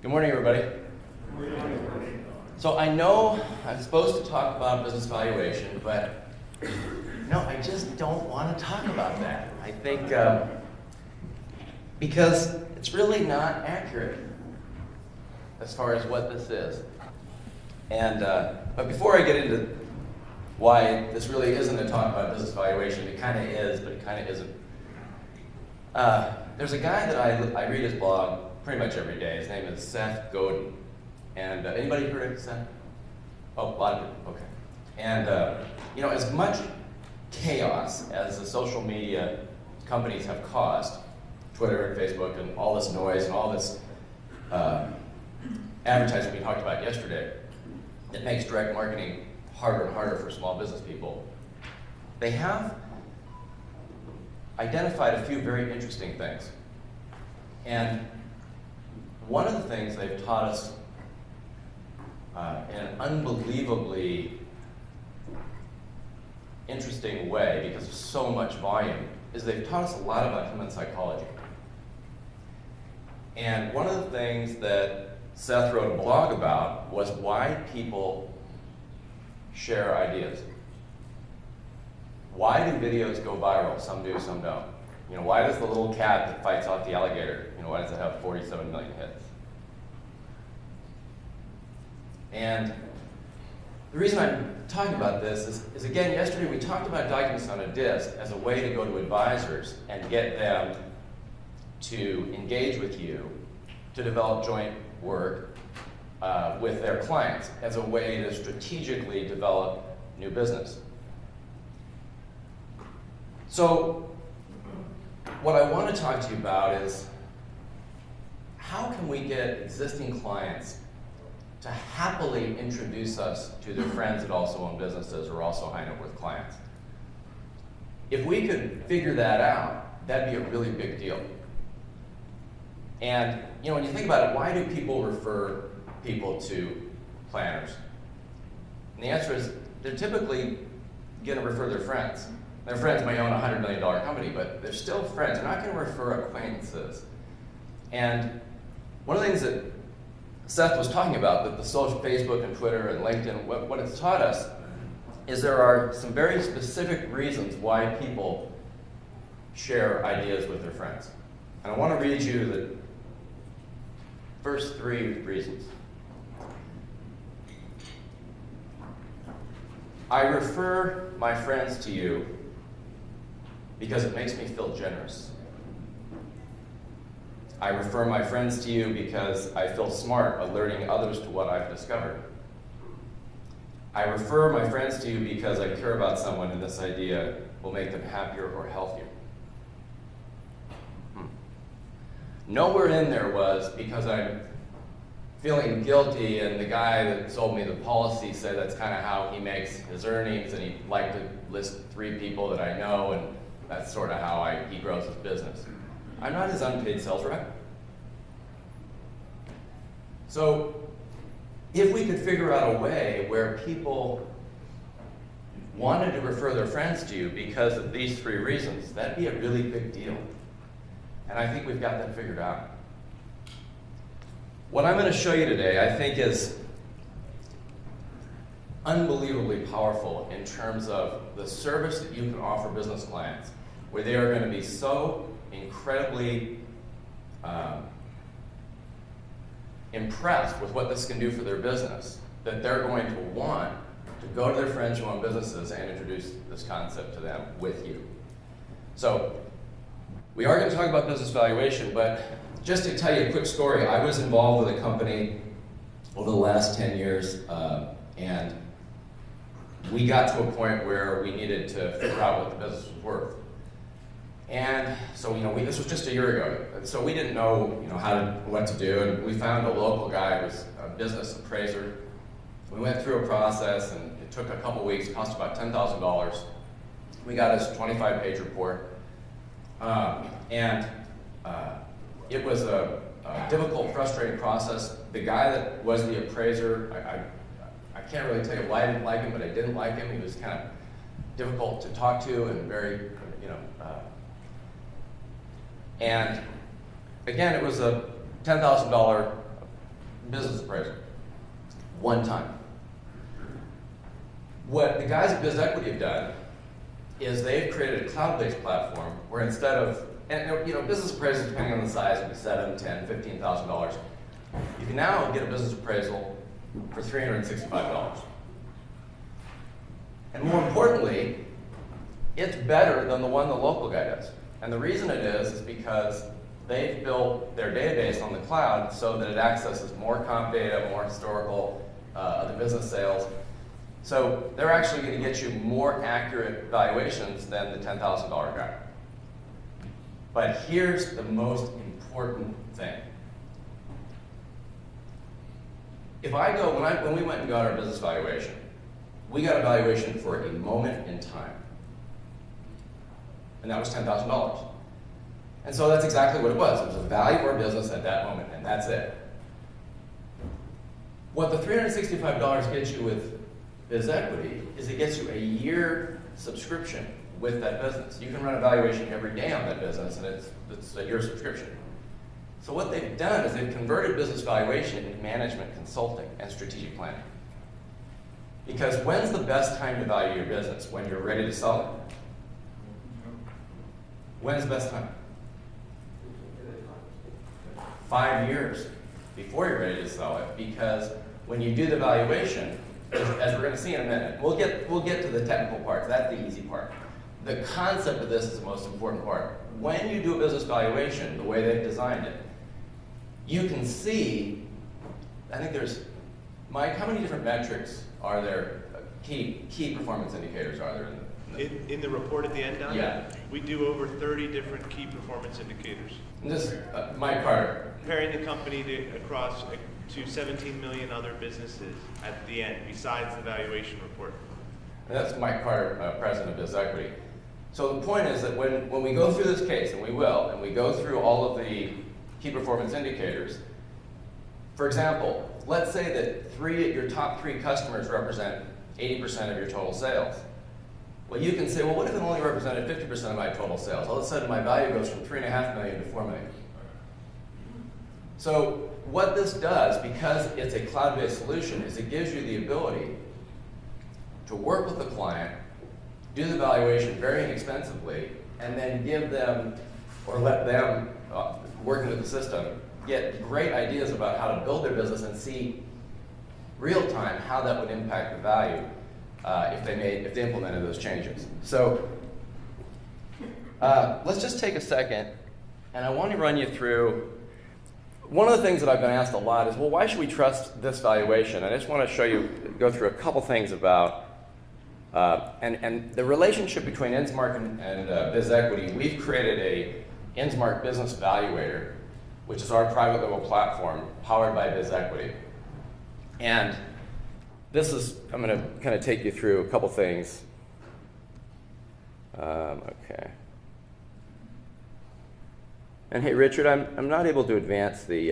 Good morning, everybody. Good morning. So I know I'm supposed to talk about business valuation, but no, I just don't want to talk about that. I think because it's really not accurate as far as what this is. And but before I get into why this really isn't a talk about business valuation, it kind of is, but it kind of isn't. There's a guy that I read his blog pretty much every day. His name is Seth Godin. And anybody heard of Seth? Oh, a lot of people, okay. And you know, as much chaos as the social media companies have caused, Twitter and Facebook and all this noise and all this advertising we talked about yesterday, that makes direct marketing harder and harder for small business people, they have identified a few very interesting things. And one of the things they've taught us in an unbelievably interesting way, because of so much volume, is they've taught us a lot about human psychology. And one of the things that Seth wrote a blog about was why people share ideas. Why do videos go viral? Some do, some don't. You know, why does the little cat that fights off the alligator, you know, why does it have 47 million hits? And the reason I'm talking about this is again, yesterday we talked about documents on a disk as a way to go to advisors and get them to engage with you to develop joint work with their clients as a way to strategically develop new business. So what I want to talk to you about is how can we get existing clients to happily introduce us to their friends that also own businesses or also high net worth clients. If we could figure that out, that'd be a really big deal. And you know, when you think about it, why do people refer people to planners? And the answer is they're typically going to refer their friends. Their friends may own a $100 million company, but they're still friends. They're not going to refer acquaintances. And one of the things that Seth was talking about, that the social Facebook and Twitter and LinkedIn, what it's taught us is there are some very specific reasons why people share ideas with their friends. And I want to read you the first 3 reasons. I refer my friends to you because it makes me feel generous. I refer my friends to you because I feel smart alerting others to what I've discovered. I refer my friends to you because I care about someone and this idea will make them happier or healthier. Nowhere in there was because I'm feeling guilty and the guy that sold me the policy said that's kind of how he makes his earnings and he'd like to list 3 people that I know and that's sort of how he grows his business. I'm not his unpaid sales rep. So if we could figure out a way where people wanted to refer their friends to you because of these 3 reasons, that'd be a really big deal. And I think we've got that figured out. What I'm going to show you today, I think, is unbelievably powerful in terms of the service that you can offer business clients, where they are going to be so incredibly impressed with what this can do for their business that they're going to want to go to their friends who own businesses and introduce this concept to them with you. So we are going to talk about business valuation, but just to tell you a quick story, I was involved with a company over the last 10 years, and we got to a point where we needed to figure out what the business was worth. And so, you know, this was just a year ago, and so we didn't know, what to do, and we found a local guy who was a business appraiser. We went through a process, and it took a couple weeks, cost about $10,000. We got his 25-page report, it was a difficult, frustrating process. The guy that was the appraiser, I can't really tell you why I didn't like him, but I didn't like him. He was kind of difficult to talk to and very, and again, it was a $10,000 business appraisal. One time. What the guys at BizEquity have done is they've created a cloud-based platform where instead of, and business appraisals, depending on the size, would be $7,000, $10,000, $15,000. You can now get a business appraisal for $365. And more importantly, it's better than the one the local guy does. And the reason it is because they've built their database on the cloud so that it accesses more comp data, more historical other business sales. So they're actually going to get you more accurate valuations than the $10,000 guy. But here's the most important thing. If I go, when we went and got our business valuation, we got a valuation for a moment in time. And that was $10,000. And so that's exactly what it was. It was the value of our business at that moment, and that's it. What the $365 gets you with BizEquity is it gets you a year subscription with that business. You can run a valuation every day on that business, and it's a year subscription. So what they've done is they've converted business valuation into management consulting and strategic planning. Because when's the best time to value your business? When you're ready to sell it? When's the best time? 5 years before you're ready to sell it, because when you do the valuation, as we're going to see in a minute, we'll get to the technical part. That's the easy part. The concept of this is the most important part. When you do a business valuation, the way they've designed it, you can see, I think there's, Mike, how many different metrics are there, key performance indicators are there in the report at the end, Don? Yeah. We do over 30 different key performance indicators. And this, Mike Carter. Comparing the company across to 17 million other businesses at the end, besides the valuation report. And that's Mike Carter, president of BizEquity. So the point is that when we go through this case, and we will, and we go through all of the key performance indicators, for example, let's say that your top three customers represent 80% of your total sales. Well, you can say, well, what if it only represented 50% of my total sales? All of a sudden, my value goes from $3.5 million to $4 million. So what this does, because it's a cloud-based solution, is it gives you the ability to work with the client, do the valuation very inexpensively, and then give them, or let them, working with the system, get great ideas about how to build their business and see real time how that would impact the value if they implemented those changes. So let's just take a second, and I want to run you through. One of the things that I've been asked a lot is, well, why should we trust this valuation? And I just want to go through a couple things about, and the relationship between InsMark and BizEquity. We've created a InsMark Business Valuator, which is our private label platform powered by BizEquity. And this is, I'm going to kind of take you through a couple things. Okay. And hey, Richard, I'm not able to advance the,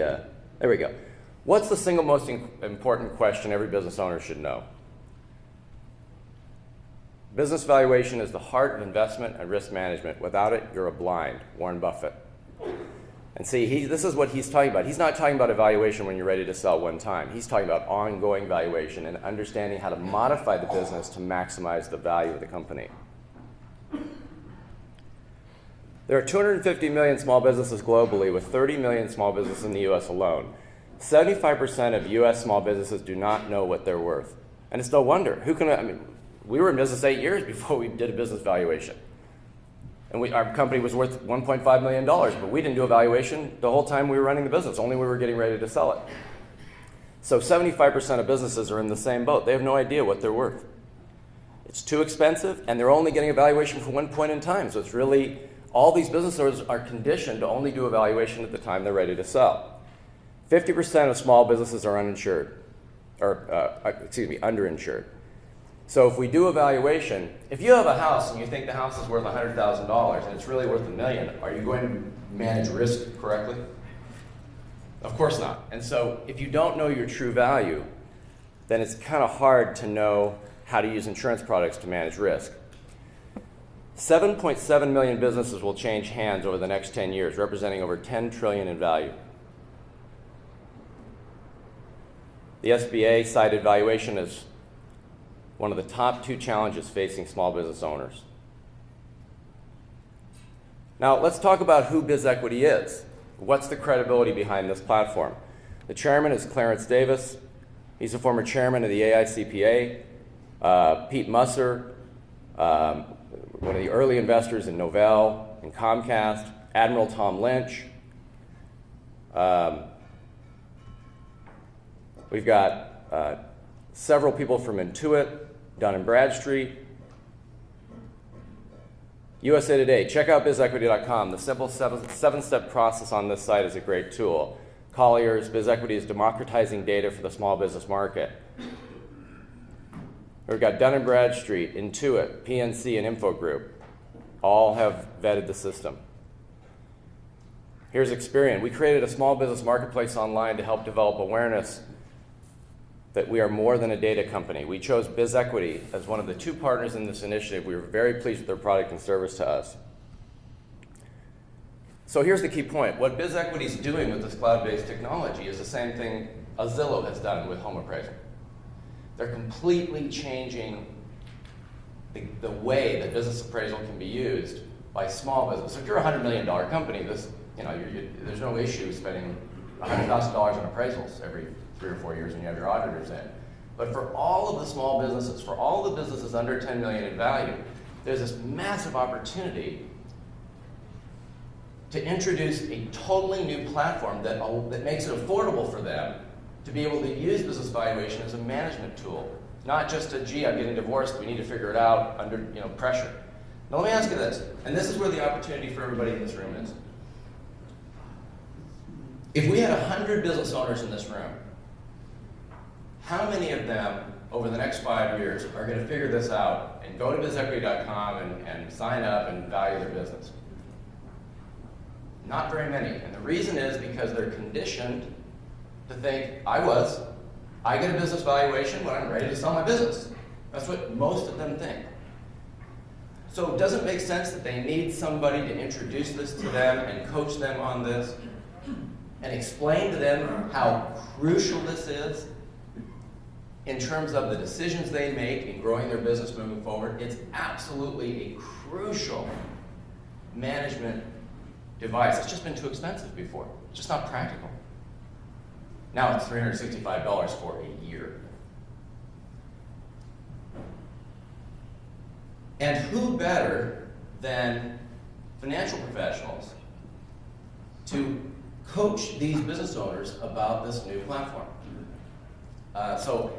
there we go. What's the single most important question every business owner should know? Business valuation is the heart of investment and risk management. Without it, you're a blind. Warren Buffett. And see, this is what he's talking about. He's not talking about a valuation when you're ready to sell one time. He's talking about ongoing valuation and understanding how to modify the business to maximize the value of the company. There are 250 million small businesses globally, with 30 million small businesses in the US alone. 75% of US small businesses do not know what they're worth. And it's no wonder. We were in business 8 years before we did a business valuation. And our company was worth $1.5 million, but we didn't do a valuation the whole time we were running the business, only we were getting ready to sell it. So 75% of businesses are in the same boat. They have no idea what they're worth. It's too expensive, and they're only getting a valuation for one point in time. So it's really, all these business owners are conditioned to only do a valuation at the time they're ready to sell. 50% of small businesses are uninsured, or underinsured. So if we do a valuation, if you have a house and you think the house is worth $100,000 and it's really worth $1 million, are you going to manage risk correctly? Of course not. And so if you don't know your true value, then it's kind of hard to know how to use insurance products to manage risk. 7.7 million businesses will change hands over the next 10 years, representing over $10 trillion in value. The SBA cited valuation as one of the top 2 challenges facing small business owners. Now, let's talk about who BizEquity is. What's the credibility behind this platform? The chairman is Clarence Davis. He's a former chairman of the AICPA. Pete Musser, one of the early investors in Novell and Comcast. Admiral Tom Lynch. We've got several people from Intuit, Dun & Bradstreet. USA Today, check out BizEquity.com. The simple seven-step process on this site is a great tool. Colliers, BizEquity is democratizing data for the small business market. We've got Dun & Bradstreet, Intuit, PNC, and InfoGroup. All have vetted the system. Here's Experian. We created a small business marketplace online to help develop awareness that we are more than a data company. We chose BizEquity as one of the 2 partners in this initiative. We were very pleased with their product and service to us. So here's the key point. What BizEquity is doing with this cloud-based technology is the same thing Zillow has done with home appraisal. They're completely changing the way that business appraisal can be used by small business. So if you're a $100 million company, there's no issue spending $100,000 on appraisals every 3 or 4 years when you have your auditors in. But for all of the small businesses, for all the businesses under 10 million in value, there's this massive opportunity to introduce a totally new platform that makes it affordable for them to be able to use business valuation as a management tool. Not just gee, I'm getting divorced, we need to figure it out under pressure. Now let me ask you this, and this is where the opportunity for everybody in this room is. If we had 100 business owners in this room, how many of them over the next 5 years are going to figure this out and go to BizEquity.com and sign up and value their business? Not very many. And the reason is because they're conditioned to think, I get a business valuation when I'm ready to sell my business. That's what most of them think. So does it make sense that they need somebody to introduce this to them and coach them on this and explain to them how crucial this is in terms of the decisions they make in growing their business moving forward? It's absolutely a crucial management device. It's just been too expensive before. It's just not practical. Now it's $365 for a year. And who better than financial professionals to coach these business owners about this new platform? So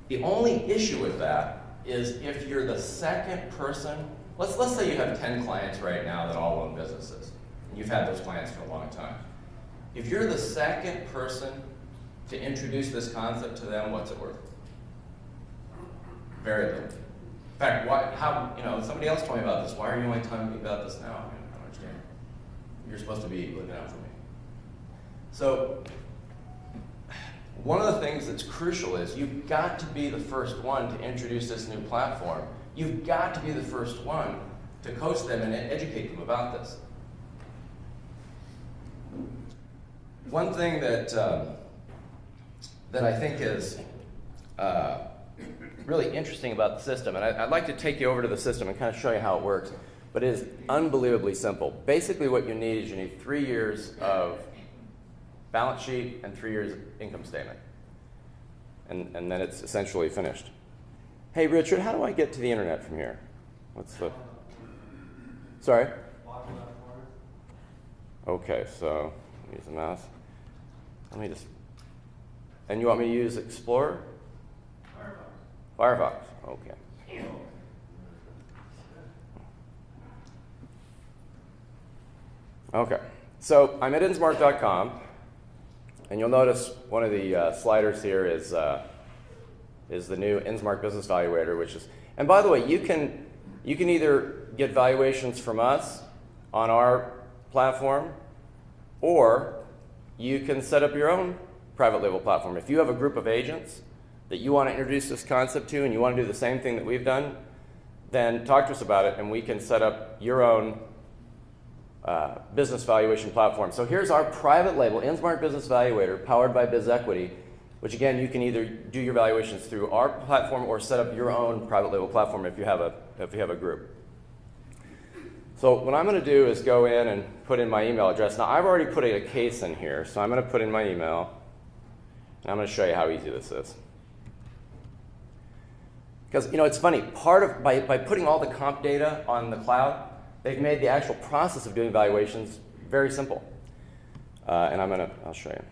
the only issue with that is if you're the second person. Let's say you have 10 clients right now that all own businesses, and you've had those clients for a long time. If you're the second person to introduce this concept to them, what's it worth? Very little. In fact, somebody else told me about this. Why are you only telling me about this now? I don't understand. You're supposed to be looking out for me. So one of the things that's crucial is you've got to be the first one to introduce this new platform. You've got to be the first one to coach them and educate them about this. One thing that I think is really interesting about the system, and I'd like to take you over to the system and kind of show you how it works, but it is unbelievably simple. Basically what you need is you need 3 years of balance sheet and 3 years of income statement. And then it's essentially finished. Hey, Richard, how do I get to the internet from here? What's the... Sorry? Okay, so use the mouse. Let me just... And you want me to use Explorer? Firefox. Okay. Okay. So I'm at InsMark.com, and you'll notice one of the sliders here is the new InsMark Business Valuator, which is... And by the way, you can either get valuations from us on our platform, or you can set up your own private label platform. If you have a group of agents that you want to introduce this concept to and you want to do the same thing that we've done, then talk to us about it and we can set up your own business valuation platform. So here's our private label, InsMark Business Valuator, powered by BizEquity. which again, you can either do your valuations through our platform or set up your own private label platform if you have a group. So what I'm going to do is go in and put in my email address. Now, I've already put a case in here, so I'm going to put in my email, and I'm going to show you how easy this is. Because, it's funny, by putting all the comp data on the cloud, they've made the actual process of doing valuations very simple. And I'll show you.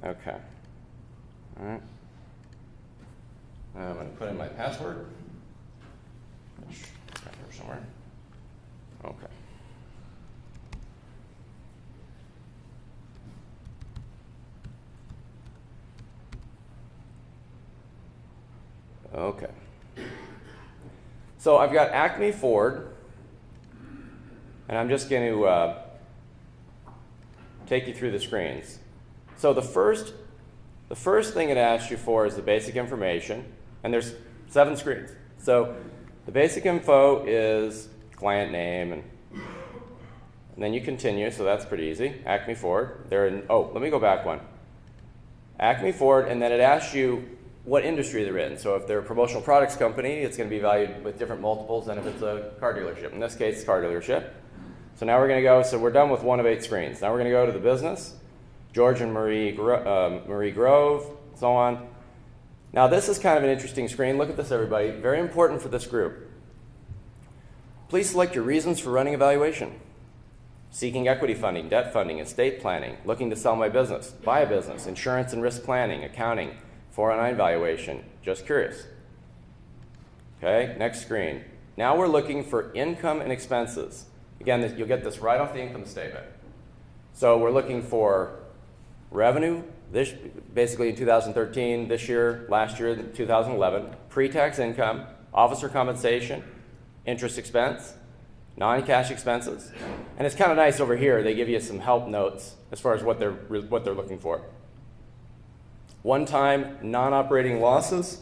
Okay. All right. I'm going to put in my password. It's right here somewhere. Okay. Okay. So I've got Acme Ford, and I'm just going to take you through the screens. So the first thing it asks you for is the basic information, and there's 7 screens. So the basic info is client name, and then you continue, so that's pretty easy. Acme Ford. Let me go back one. Acme Ford, and then it asks you what industry they're in. So if they're a promotional products company, it's going to be valued with different multiples than if it's a car dealership. In this case, car dealership. So now we're going to go, so we're done with 1 of 8 screens. Now we're going to go to the business, George and Marie Grove, so on. Now this is kind of an interesting screen. Look at this, everybody. Very important for this group. Please select your reasons for running a valuation. Seeking equity funding, debt funding, estate planning, looking to sell my business, buy a business, insurance and risk planning, accounting, 409 valuation, just curious. Okay, next screen. Now we're looking for income and expenses. Again, you'll get this right off the income statement. So we're looking for revenue, basically in 2013, this year, last year, 2011, pre-tax income, officer compensation, interest expense, non-cash expenses. And it's kind of nice over here, they give you some help notes as far as what they're looking for. One-time non-operating losses,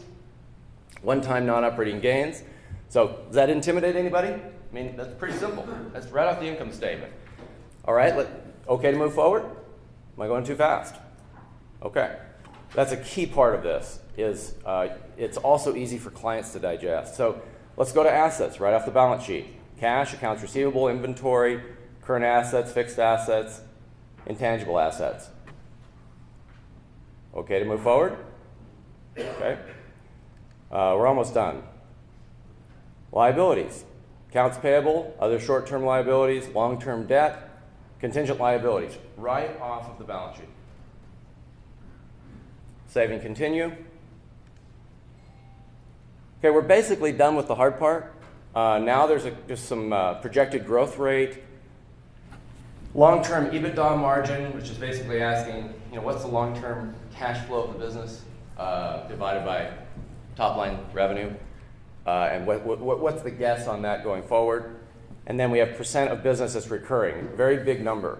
one-time non-operating gains. So does that intimidate anybody? I mean, that's pretty simple. That's right off the income statement. All right, okay to move forward? Am I going too fast? Okay. That's a key part of this, is it's also easy for clients to digest. So let's go to assets right off the balance sheet. Cash, accounts receivable, inventory, current assets, fixed assets, intangible assets. Okay to move forward? Okay. We're almost done. Liabilities. Accounts payable, other short-term liabilities, long-term debt, contingent liabilities, right off of the balance sheet. Save and continue. Okay, we're basically done with the hard part. Now there's just some projected growth rate, long-term EBITDA margin, which is basically asking, what's the long-term cash flow of the business divided by top-line revenue, and what's the guess on that going forward. And then we have percent of business that's recurring, very big number.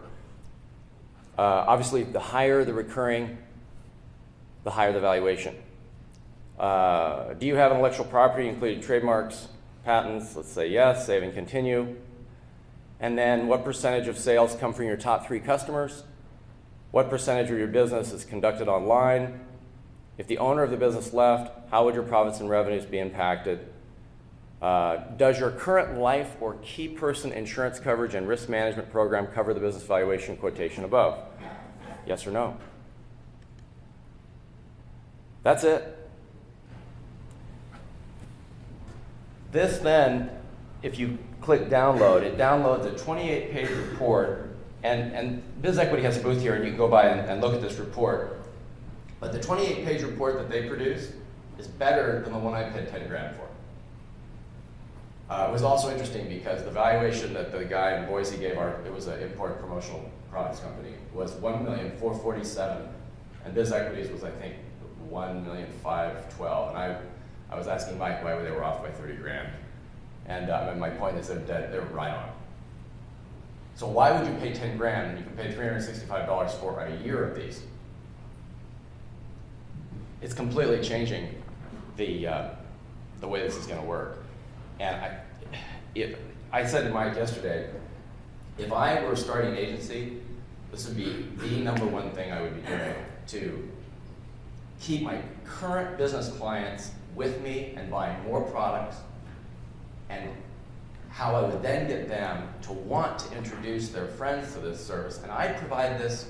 Obviously, the higher the recurring, the higher the valuation. Do you have intellectual property, including trademarks, patents? Let's say yes, save and continue. And then what percentage of sales come from your top 3 customers? What percentage of your business is conducted online? If the owner of the business left, how would your profits and revenues be impacted? Does your current life or key person insurance coverage and risk management program cover the business valuation quotation above? Yes or no? That's it. This then, if you click download, it downloads a 28-page report, and BizEquity has a booth here, and you can go by and look at this report. But the 28-page report that they produce is better than the one I paid 10 grand for. It was also interesting because the valuation that the guy in Boise gave it was an import promotional products company, was $1,447,000, and BizEquity's was, I think, $1,512,000. And I was asking Mike why they were off by 30 grand. And my point is that they're right on. So why would you pay 10 grand when you can pay $365 for a year of these? It's completely changing the way this is going to work. And I said to Mike yesterday, if I were starting an agency, this would be the #1 thing I would be doing to keep my current business clients with me and buying more products, and how I would then get them to want to introduce their friends to this service. And I would provide this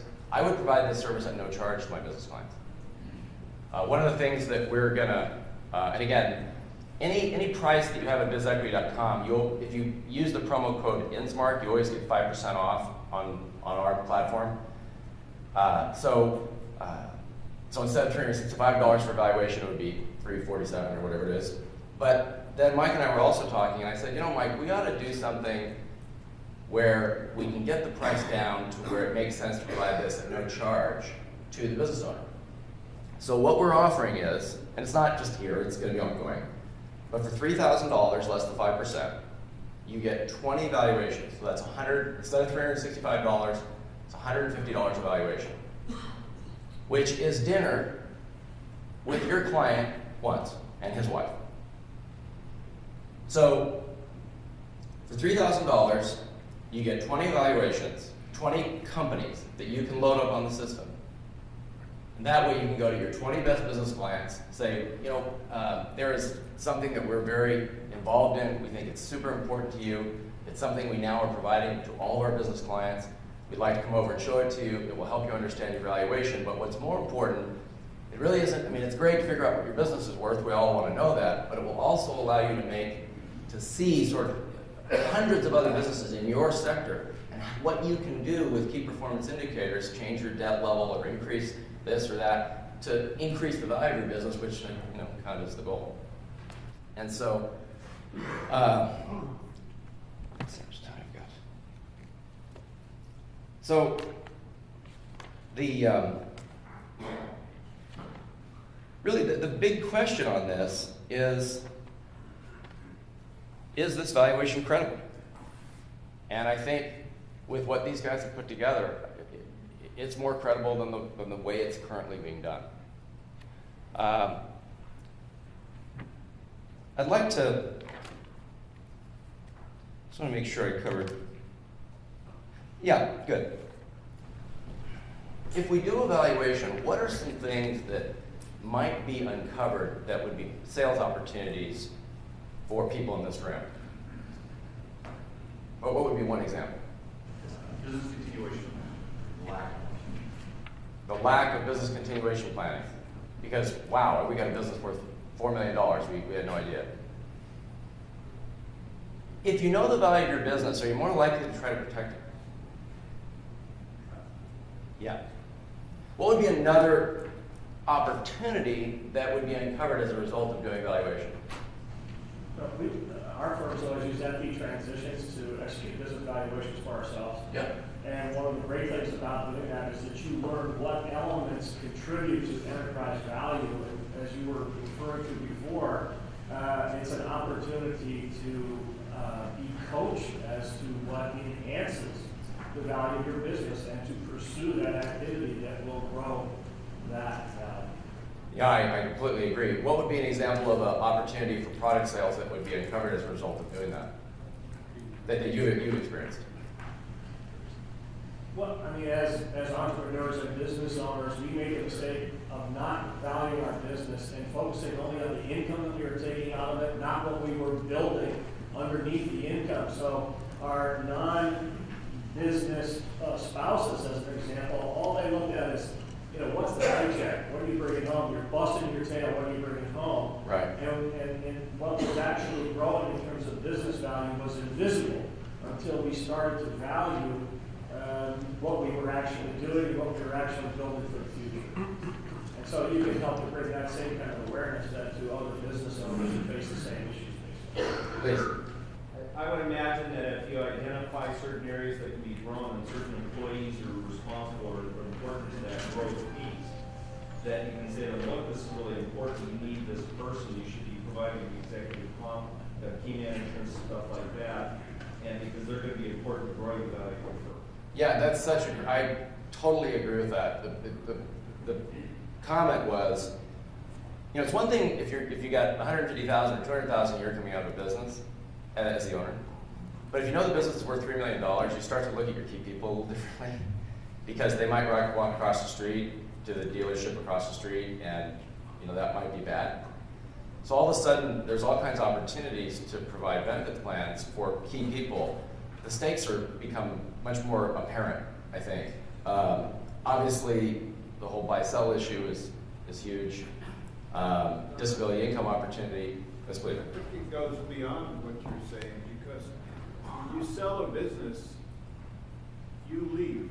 service at no charge to my business clients. One of the things that we're gonna, and again, any price that you have at BizEquity.com, if you use the promo code InsMark, you always get 5% off on our platform. So instead of $365 for valuation, it would be $347 or whatever it is. But then Mike and I were also talking, and I said, you know, Mike, we ought to do something where we can get the price down to where it makes sense to provide this at no charge to the business owner. So what we're offering is, and it's not just here, it's going to be ongoing, but for $3,000 less than 5%, you get 20 valuations. So that's $100, instead of $365, it's $150 evaluation, which is dinner with your client once and his wife. So for $3,000, you get 20 evaluations, 20 companies that you can load up on the system. And that way you can go to your 20 best business clients, say, you know, there is something that we're very involved in. We think it's super important to you. It's something we now are providing to all of our business clients. We'd like to come over and show it to you. It will help you understand your valuation. But what's more important, it really isn't, I mean, it's great to figure out what your business is worth. We all want to know that. But it will also allow you to see sort of hundreds of other businesses in your sector and what you can do with key performance indicators, change your debt level or increase this or that to increase the value of your business, which, you know, kind of is the goal. And so, let's see how much time I've got. So, really the big question on this is this valuation credible? And I think with what these guys have put together, it's more credible than the way it's currently being done. I'd like to, just want to make sure I covered. Yeah, good. If we do a valuation, what are some things that might be uncovered that would be sales opportunities for people in this room? Or what would be one example? Business continuation. The lack of business continuation planning. Because, wow, we got a business worth $4 million, we had no idea. If you know the value of your business, are you more likely to try to protect it? Yeah. What would be another opportunity that would be uncovered as a result of doing valuation? Our firms always use FD transitions to execute business valuations for ourselves. Yep. And one of the great things about doing that is that you learn what elements contribute to enterprise value. And as you were referring to before, it's an opportunity to be coached as to what enhances the value of your business and to pursue that activity that will grow that value. Yeah, I completely agree. What would be an example of an opportunity for product sales that would be uncovered as a result of doing that? That you've experienced? Well, I mean, as entrepreneurs and business owners, we make a mistake of not valuing our business and focusing only on the income that we were taking out of it, not what we were building underneath the income. So our non-business spouses, as an example, all they look at is, you know, what's the paycheck? What are you bringing home? You're busting your tail. What are you bringing home? Right. And what was actually growing in terms of business value was invisible until we started to value what we were actually doing and what we were actually building for the future. And so you can help to bring that same kind of awareness then to other business owners who face the same issues. Please. I would imagine that if you identify certain areas that can be grown and certain employees are responsible or important to that growth piece, that you can say, look, this is really important, you need this person, you should be providing executive comp, key management, stuff like that, and because they're going to be important to growing value for. Yeah, that's such a, I totally agree with that. The comment was, you know, it's one thing if you got 150,000 or 200,000 a year coming out of a business as the owner, but if you know the business is worth $3 million, you start to look at your key people a little differently because they might walk across the street to the dealership across the street, and that might be bad. So all of a sudden, there's all kinds of opportunities to provide benefit plans for key people. The stakes become much more apparent, I think. Obviously, the whole buy-sell issue is huge. Disability income opportunity. Let's believe it. I think it goes beyond what you're saying, because when you sell a business, you leave.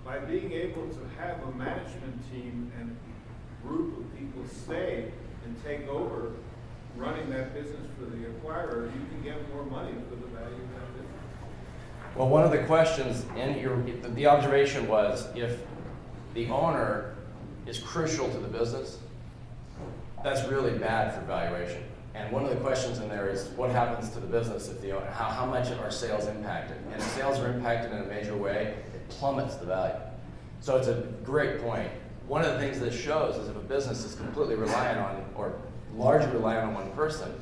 By being able to have a management team and group of people stay and take over running that business for the acquirer, you can get more money for the value of that business. Well, one of the questions in the observation was, if the owner is crucial to the business, that's really bad for valuation. And one of the questions in there is, what happens to the business if the owner, how much are sales impacted? And if sales are impacted in a major way, it plummets the value. So it's a great point. One of the things this shows is if a business is completely reliant on, or largely reliant on one person,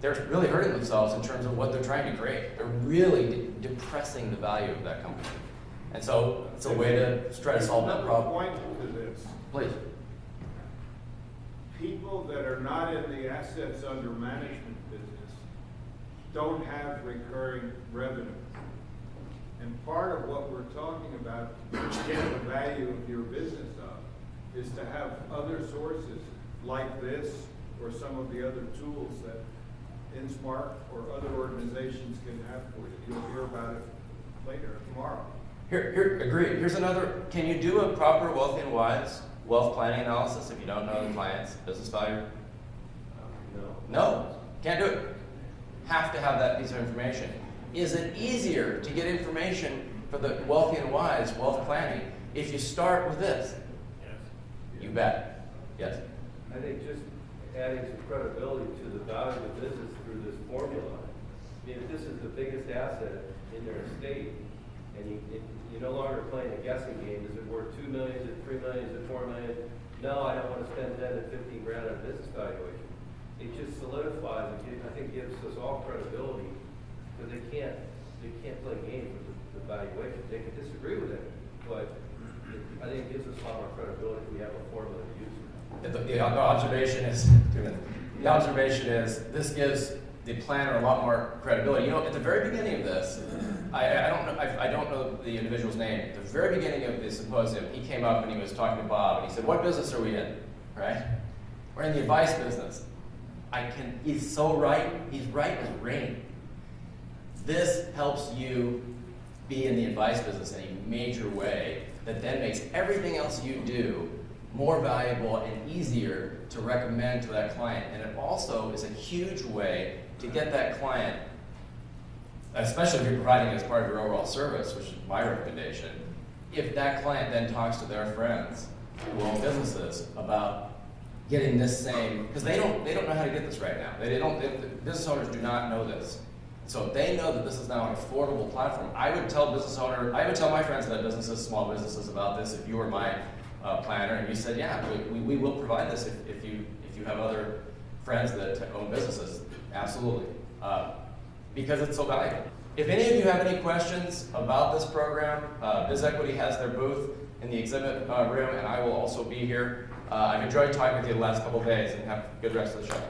they're really hurting themselves in terms of what they're trying to create. They're really depressing the value of that company. And so it's a way to try to solve that problem. Point to this. Please. People that are not in the assets under management business don't have recurring revenue. And part of what we're talking about to get the value of your business up is to have other sources like this or some of the other tools that InsMark or other organizations can have for you. You'll hear about it later, tomorrow. Here, agreed. Here's another. Can you do a proper wealthy and wise wealth planning analysis if you don't know the client's business value? No, can't do it. Have to have that piece of information. Is it easier to get information for the wealthy and wise wealth planning if you start with this? Yes. You bet. Yes. I think just adding some credibility to the value of the business through this formula. I mean, if this is the biggest asset in their estate, and you're no longer playing a guessing game, is it worth $2 million, is it $3 million, is it $4 million? No, I don't want to spend 10 to 15 grand on business valuation. It just solidifies, I think gives us all credibility, because they can't play games with the valuation. They can disagree with it, but I think it gives us a lot more credibility if we have a formula to use. The observation is this gives the planner a lot more credibility. At the very beginning of this, I don't know the individual's name. At the very beginning of the symposium, he came up and he was talking to Bob, and he said, "What business are we in?" Right? We're in the advice business. He's so right. He's right as rain. This helps you be in the advice business in a major way that then makes everything else you do more valuable and easier to recommend to that client. And it also is a huge way to get that client, especially if you're providing it as part of your overall service, which is my recommendation, if that client then talks to their friends who own businesses about getting this same, because they don't know how to get this right now. Business owners do not know this. So if they know that this is now an affordable platform, I would tell my friends that have businesses, small businesses, about this if you were my planner and you said, yeah, we will provide this if you have other friends that own businesses. Absolutely. Because it's so valuable. If any of you have any questions about this program, BizEquity has their booth in the exhibit room, and I will also be here. I've enjoyed talking with you the last couple of days, and have a good rest of the show.